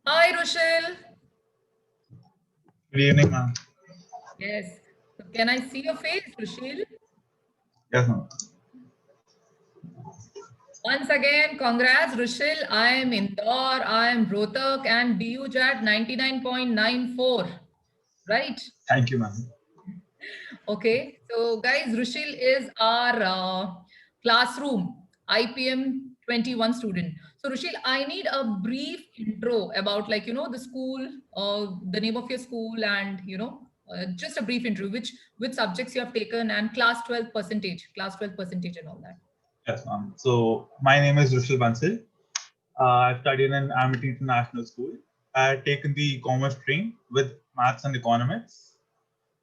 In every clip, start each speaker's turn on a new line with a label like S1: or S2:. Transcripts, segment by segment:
S1: Hi, Rushil.
S2: Good evening, ma'am.
S1: Yes. So can I see your face, Rushil?
S2: Yes, ma'am.
S1: Once again, congrats, Rushil. I am Indore, I am Rohtak, and DUJAT 99.94. Right?
S2: Thank you, ma'am.
S1: Okay. So, guys, Rushil is our classroom IPM 21 student. So, Rushil, I need a brief intro about, like, the school, the name of your school, and just a brief intro, which subjects you have taken, and class 12 percentage, and all that.
S2: Yes, ma'am. So my name is Rushil Bansal. I studied in Amity International School. I had taken the commerce stream with maths and economics.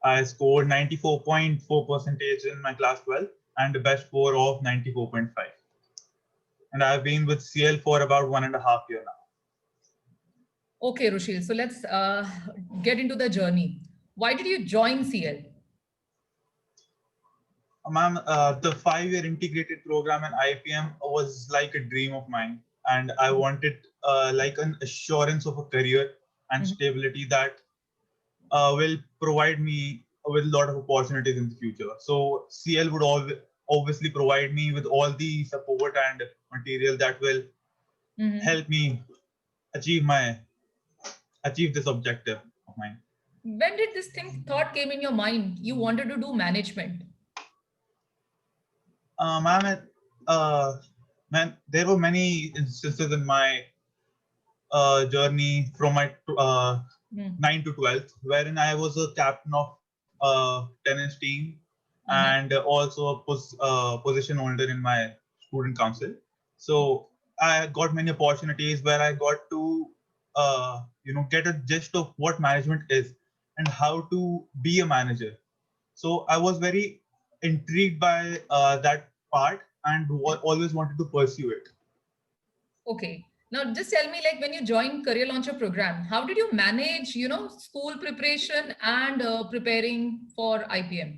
S2: I scored 94.4 percentage in my class 12 and the best score of 94.5. And I've been with CL for about 1.5 years now.
S1: Okay, Rushil. So let's get into the journey. Why did you join CL?
S2: Ma'am, the 5-year integrated program in IPM was like a dream of mine, and I wanted like an assurance of a career and
S1: Mhm.
S2: stability that will provide me with a lot of opportunities in the future. So CL would obviously provide me with all the support and material that will
S1: Mhm.
S2: help me achieve my achieve this objective of mine.
S1: When did this thought came in your mind? You wanted to do management.
S2: Ma'am, man, there were many instances in my journey from my
S1: Mm.
S2: 9 to 12th, wherein I was a captain of tennis team and
S1: Uh-huh.
S2: also a position holder in my student council. So I got many opportunities where I got to get a gist of what management is and how to be a manager. So I was very intrigued by that part and always wanted to pursue it.
S1: Okay. Now just tell me, like, when you joined Career Launcher program, how did you manage, school preparation and preparing for IPM?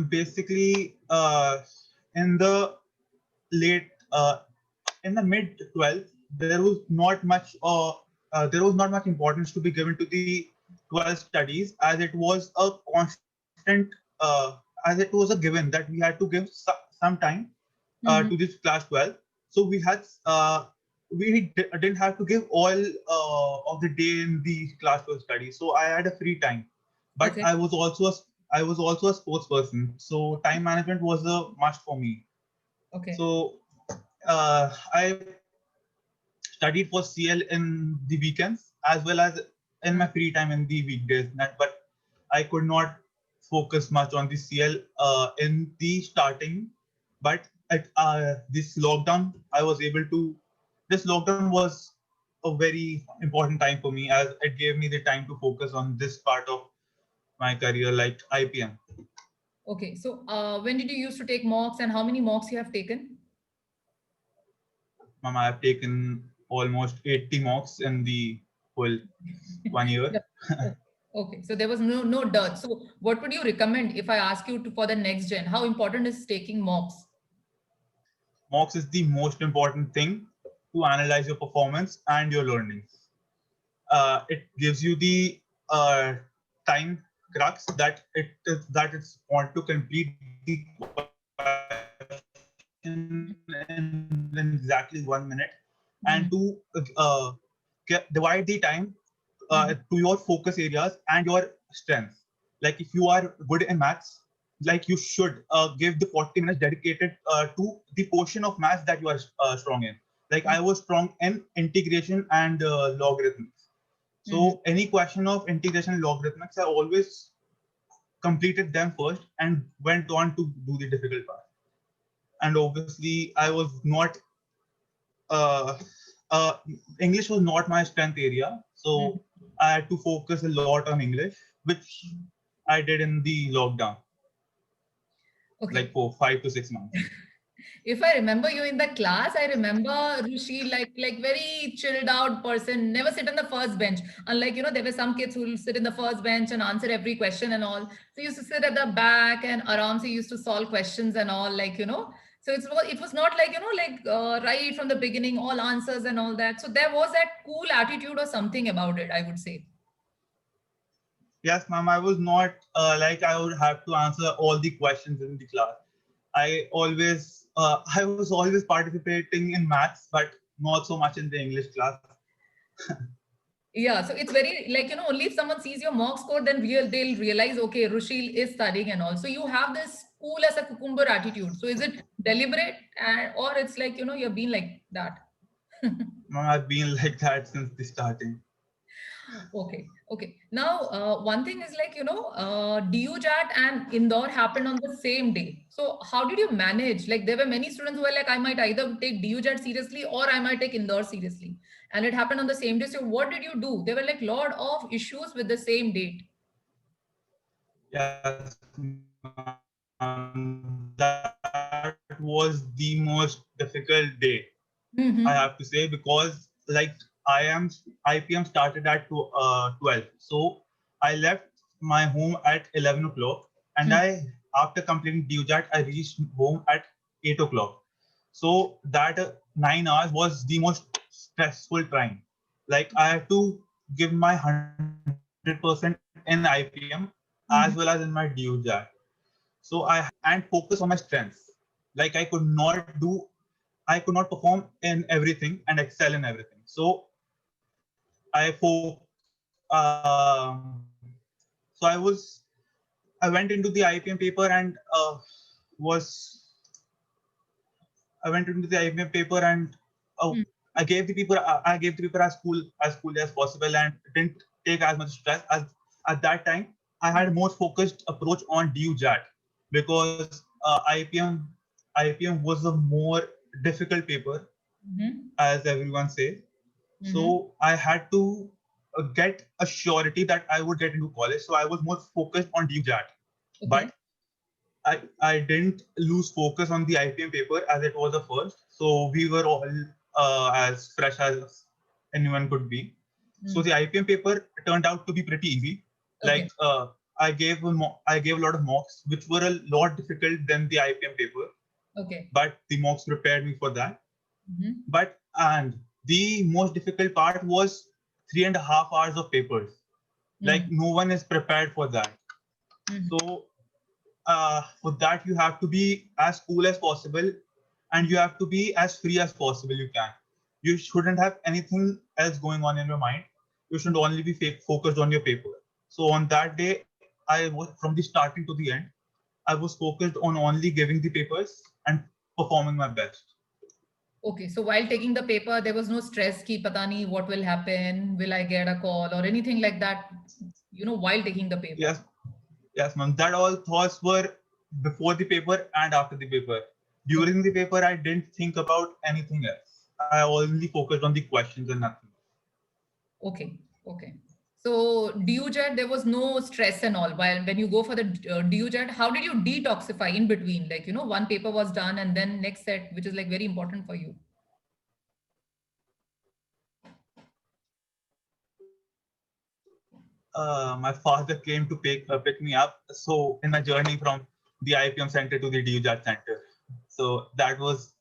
S2: Basically, in the late in the mid 12th, there was not much importance to be given to the 12th studies, as it was a constant as it was a given that we had to give some time to
S1: Mhm.
S2: this class 12. So we didn't have to give all of the day in the class 12 study. So I had a free time, but
S1: Okay.
S2: I was also a sports person. So time management was a must for me.
S1: Okay.
S2: So I studied for CL in the weekends as well as in my
S1: Mm.
S2: free time in the weekdays. But I could not focus much on the CL in the starting. But at this lockdown, I was able to. This lockdown was a very important time for me as it gave me the time to focus on this part of my career, like IPM.
S1: Okay. So when did you used to take mocks, and how many mocks you have taken?
S2: Mama, I've taken almost 80 mocks in the whole 1 year.
S1: Yeah. Okay. Okay. So there was no dirt. So what would you recommend if I ask you to for the next gen? How important is taking mocks?
S2: Mocks is the most important thing to analyze your performance and your learnings. It gives you the time crux that it's want to complete the question in exactly 1 minute and to
S1: Mm.
S2: divide the time to your focus areas and your strengths. Like if you are good in maths, like you should give the 40 minutes dedicated to the portion of maths that you are strong in. Like I was strong in integration and logarithms.
S1: Mm-hmm.
S2: So any question of integration and logarithmics, I always completed them first and went on to do the difficult part. And obviously, I was not uh, uh, English was not my strength area, so I had to focus a lot on English, which I did in the lockdown, like
S1: Okay.
S2: for 5 to 6 months.
S1: If I remember you in the class, I remember Rushi like very chilled out person, never sit on the first bench. Unlike, there were some kids who will sit in the first bench and answer every question and all. So you used to sit at the back and around, so you used to solve questions and all, like. So it was not like, right from the beginning, all answers and all that. So there was that cool attitude or something about it, I would say.
S2: Yes, ma'am. I was not like I would have to answer all the questions in the class. I was always participating in maths, but not so much in the English class.
S1: Yeah, so it's very like, only if someone sees your mock score, then they'll realize, okay, Rushil is studying and all. So you have this cool as a cucumber attitude. So is it deliberate, or it's like, you're being like that?
S2: Ma'am, I've been like that since the starting.
S1: Okay, okay. Now, one thing is like, DUJAT and Indore happened on the same day. So how did you manage? Like, there were many students who were like, I might either take DUJAT seriously or I might take Indore seriously. And it happened on the same day. So what did you do? There were like lot of issues with the same date.
S2: Yes, ma'am. That was the most difficult day, I have to say,
S1: Mm-hmm.
S2: because like IPM started at 12. So I left my home at 11 o'clock, and after completing DUJAT, I reached home at 8 o'clock. So that 9 hours was the most stressful time. Like I had to give my 100% in IPM as well as in my
S1: Mm-hmm.
S2: DUJAT. So I had to and focus on my strengths. Like I could not perform in everything and excel in everything. So I went into the IPM paper and was I went into the IPM paper and uh, I gave the paper as cool as possible and didn't take as much stress as at that time. I had a more focused approach on DUJAT because IPM was a more difficult paper,
S1: Mm-hmm.
S2: as everyone says.
S1: Mm-hmm.
S2: So I had to get a surety that I would get into college. So I was more focused on DUJAT,
S1: Okay.
S2: but I didn't lose focus on the IPM paper as it was the first. So we were all as fresh as anyone could be. So
S1: Mm.
S2: the IPM paper turned out to be pretty easy.
S1: Okay.
S2: Like I gave a lot of mocks, which were a lot difficult than the IPM paper,
S1: Okay.
S2: but the mocks prepared me for that.
S1: Mm-hmm.
S2: But and the most difficult part was 3.5 hours of papers. Like
S1: Mm.
S2: no one is prepared for that.
S1: Mm.
S2: So for that you have to be as cool as possible and you have to be as free as possible you can. You shouldn't have anything else going on in your mind. You should only be focused on your paper. So on that day, I was from the starting to the end, I was focused on only giving the papers and performing my best.
S1: Okay, so while taking the paper, there was no stress, ki pata nahi what will happen, will I get a call or anything like that, while taking the paper.
S2: Yes, yes, ma'am. That all thoughts were before the paper and after the paper.
S1: Okay,
S2: During the paper, I didn't think about anything else. I only focused on the questions and nothing.
S1: okay, okay. So DUJET, there was no stress and all. While when you go for the DUJET, how did you detoxify in between? Like, one paper was done and then next set, which is like very important for you.
S2: My father came to pick me up. So in my journey from the IPM center to the DUJAT center, so that was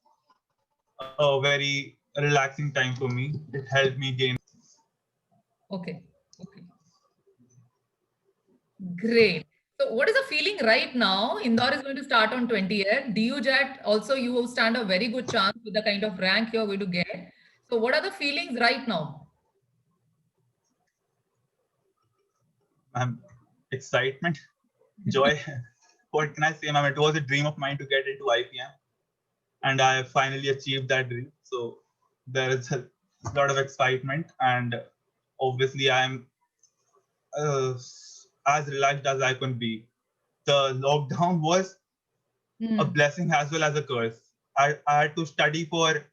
S2: a very relaxing time for me. It helped me gain.
S1: Okay, okay. Great. So what is the feeling right now? Indore is going to start on 20th. DUJET also you will stand a very good chance with the kind of rank you're going to get. So what are the feelings right now?
S2: Excitement, joy. What can I say, ma'am? It was a dream of mine to get into IPM, and I finally achieved that dream. So there is a lot of excitement, and obviously I'm uh, as relaxed as I can be. The lockdown was a
S1: Hmm.
S2: blessing as well as a curse. I had to study for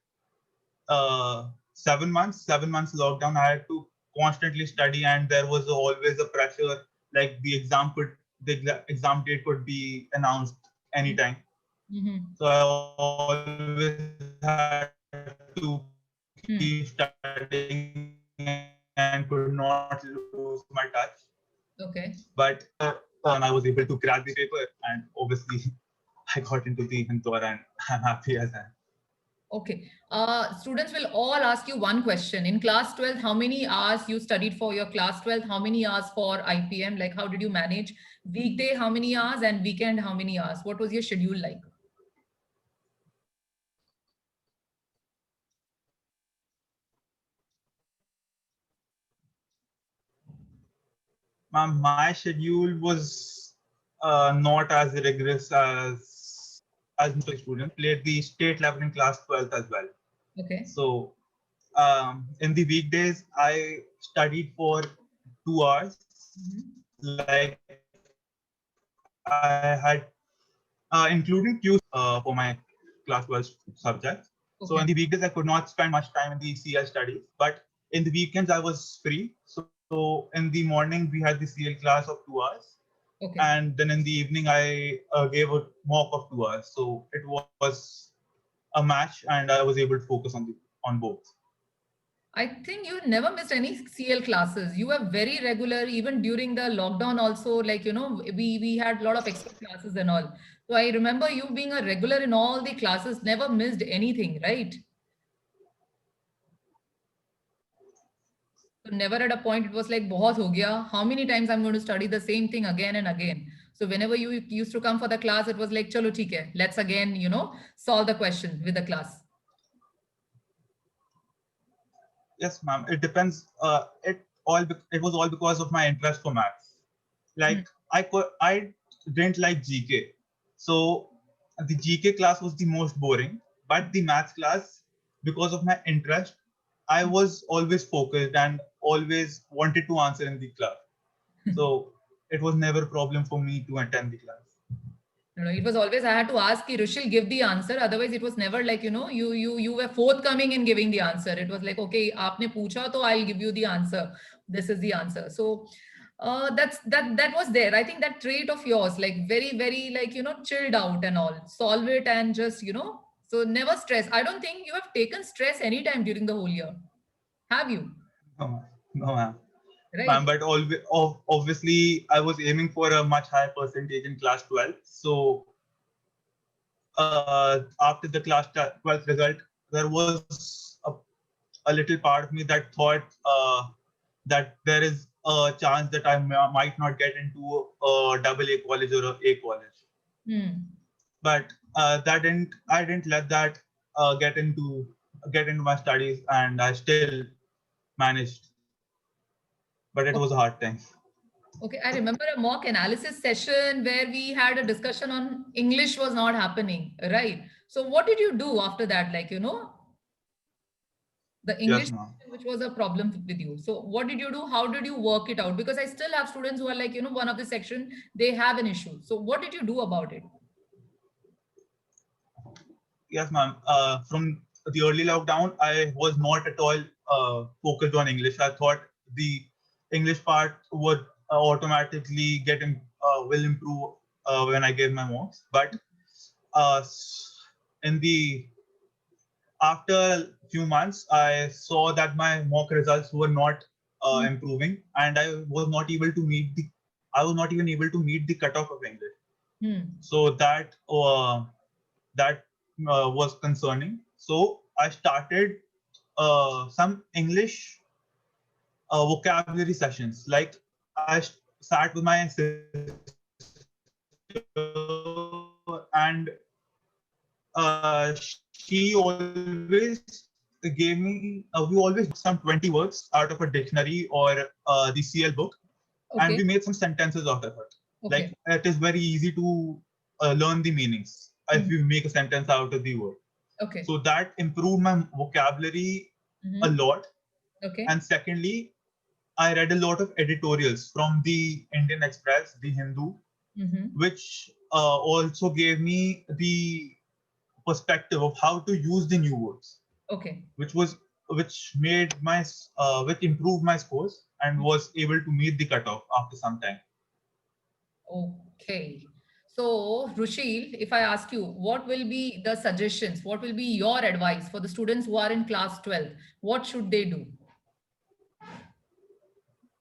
S2: 7 months, 7 months lockdown. I had to constantly study, and there was always a pressure. Like the exam date could be announced anytime.
S1: Hmm.
S2: So I always had to keep studying and could not
S1: Hmm.
S2: lose my touch. But
S1: Okay.
S2: and I was able to crack the paper, and obviously I got into the Indore and I'm happy as I am.
S1: Okay. Students will all ask you one question. In class 12th, how many hours you studied for your class 12th? How many hours for IPM? Like, how did you manage? Weekday, how many hours? And weekend, how many hours? What was your schedule like?
S2: My schedule was not as rigorous as most of the students. Played the state level in class 12th as well.
S1: Okay.
S2: So in the weekdays, I studied for 2 hours.
S1: Mhm.
S2: Like I had, including Tuesdays for my class 12 subjects. So in the
S1: Okay.
S2: weekdays, I could not spend much time in the CL studies, but in the weekends, I was free. So in the morning, we had the CL class of 2 hours,
S1: Okay.
S2: and then in the evening, I gave a mock of 2 hours. So it was a match, and I was able to focus on both.
S1: I think you never missed any CL classes. You were very regular, even during the lockdown. Also, like we had a lot of extra classes and all. So I remember you being a regular in all the classes, never missed anything, right? So never at a point it was like बहुत हो गया. How many times I'm going to study the same thing again and again? So whenever you used to come for the class, it was like चलो ठीक है, let's again solve the question with the class.
S2: Yes, ma'am. It depends. It was all because of my interest for maths.
S1: Hmm.
S2: Like I didn't like GK, so the GK class was the most boring. But the maths class, because of my interest, I was always focused and always wanted to answer in the class. So it was never a problem for me to attend the class.
S1: No, it was always I had to ask ki Rushil give the answer. Otherwise, it was never like you were forthcoming in giving the answer. It was like okay, आपने पूछा तो I'll give you the answer. This is the answer. So that was there. I think that trait of yours, like very like chilled out and all, solve it and just so never stress. I don't think you have taken stress anytime during the whole year. Have you?
S2: No, no, ma'am. Ma'am,
S1: Right.
S2: but obviously I was aiming for a much higher percentage in class 12. So after the class 12th result, there was a little part of me that thought that there is a chance that I might not get into a double A college or a college.
S1: Hmm.
S2: But I didn't let that get into my studies, and I still managed. But it was a hard time.
S1: Okay, I remember a mock analysis session where we had a discussion on English was not happening, right? So what did you do after that? Like, the English
S2: Yes, ma'am.
S1: section, which was a problem with you. So what did you do? How did you work it out? Because I still have students who are like, one of the section, they have an issue. So what did you do about it?
S2: Yes, ma'am. From the early lockdown, I was not at all focused on English. I thought the English part would automatically will improve when I gave my mocks. But uh, in the after a few months, I saw that my mock results were not
S1: Hmm.
S2: improving, and I was not even able to meet the cutoff of English.
S1: Hmm.
S2: So that was concerning. So I started some English vocabulary sessions. Like sat with my sister and she always gave me, we always some 20 words out of a dictionary or the CL book, and
S1: Okay.
S2: we made some sentences out of it.
S1: Okay.
S2: Like it is very easy to learn the meanings if
S1: Hmm.
S2: you make a sentence out of the word.
S1: Okay.
S2: So that improved my vocabulary a
S1: Hmm.
S2: lot.
S1: Okay.
S2: And secondly, I read a lot of editorials from the Indian Express, the Hindu,
S1: Hmm.
S2: which also gave me the perspective of how to use the new words,
S1: Okay.
S2: which was which improved my scores and was able to meet the cutoff after some time.
S1: Okay. So, Rushil, if I ask you, what will be the suggestions? What will be your advice for the students who are in class 12? What should they do?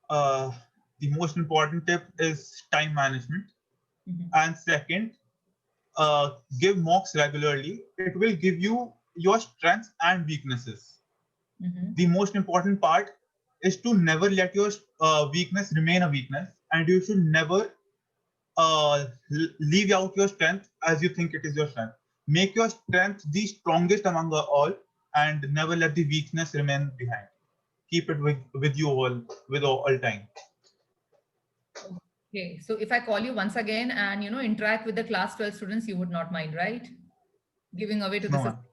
S2: Uh, the most important tip is time management,
S1: Mhm.
S2: and second, give mocks regularly, it will give you your strengths and weaknesses.
S1: Mm-hmm.
S2: The most important part is to never let your weakness remain a weakness, and you should never leave out your strength as you think it is your strength. Make your strength the strongest among all, and never let the weakness remain behind. Keep it with you all time.
S1: Okay, so if I call you once again and interact with the class 12 students, you would not mind, right? Giving away to the
S2: No,
S1: system.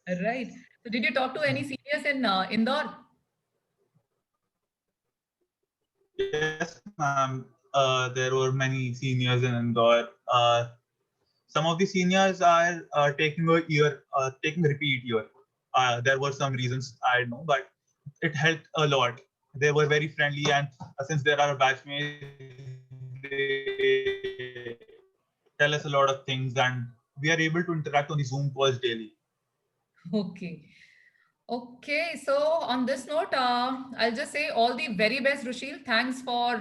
S2: ma'am.
S1: Right. So did you talk to any seniors in Indore?
S2: Yes, ma'am. There were many seniors in Indore. Some of the seniors are taking repeat year. There were some reasons I know, but it helped a lot. They were very friendly, and since there are batchmates, they tell us a lot of things, and we are able to interact on the Zoom calls daily.
S1: Okay. Okay, so on this note, I'll just say all the very best, Rushil. Thanks for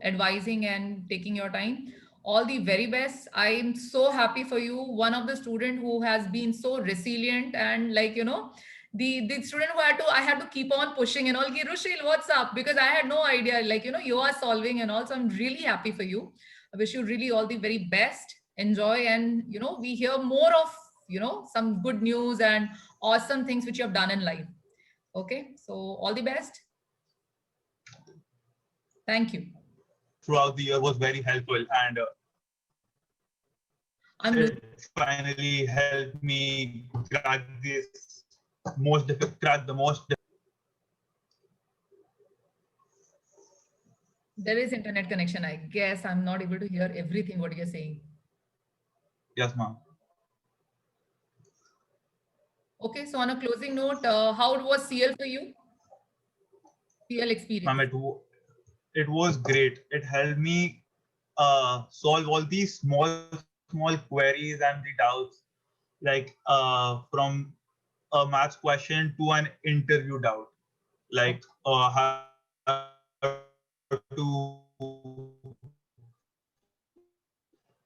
S1: advising and taking your time. All the very best. I'm so happy for you. One of the student who has been so resilient and the student who I had to keep on pushing and all. "Ki, Rushil, what's up?" Because I had no idea. You are solving and also I'm really happy for you. I wish you really all the very best. Enjoy and we hear more of some good news and awesome things which you have done in life. Okay, so all the best. Thank you.
S2: Throughout the year was very helpful, and
S1: I'm
S2: it
S1: lo-
S2: finally helped me crack this crack the most
S1: there is internet connection. I guess I'm not able to hear everything what you're saying.
S2: yes, ma'am.
S1: Okay, so on a closing note, how was CL for you? CL
S2: Ma'am,
S1: experience.
S2: it was great. It helped me solve all these small queries and the doubts, like from a maths question to an interview doubt, like how to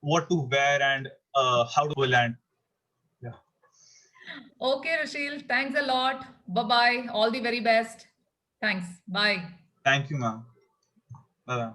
S2: what to wear and how to travel and yeah.
S1: Okay, Rashil, thanks a lot. Bye bye. All the very best. Thanks. Bye.
S2: Thank you, ma'am. Bye.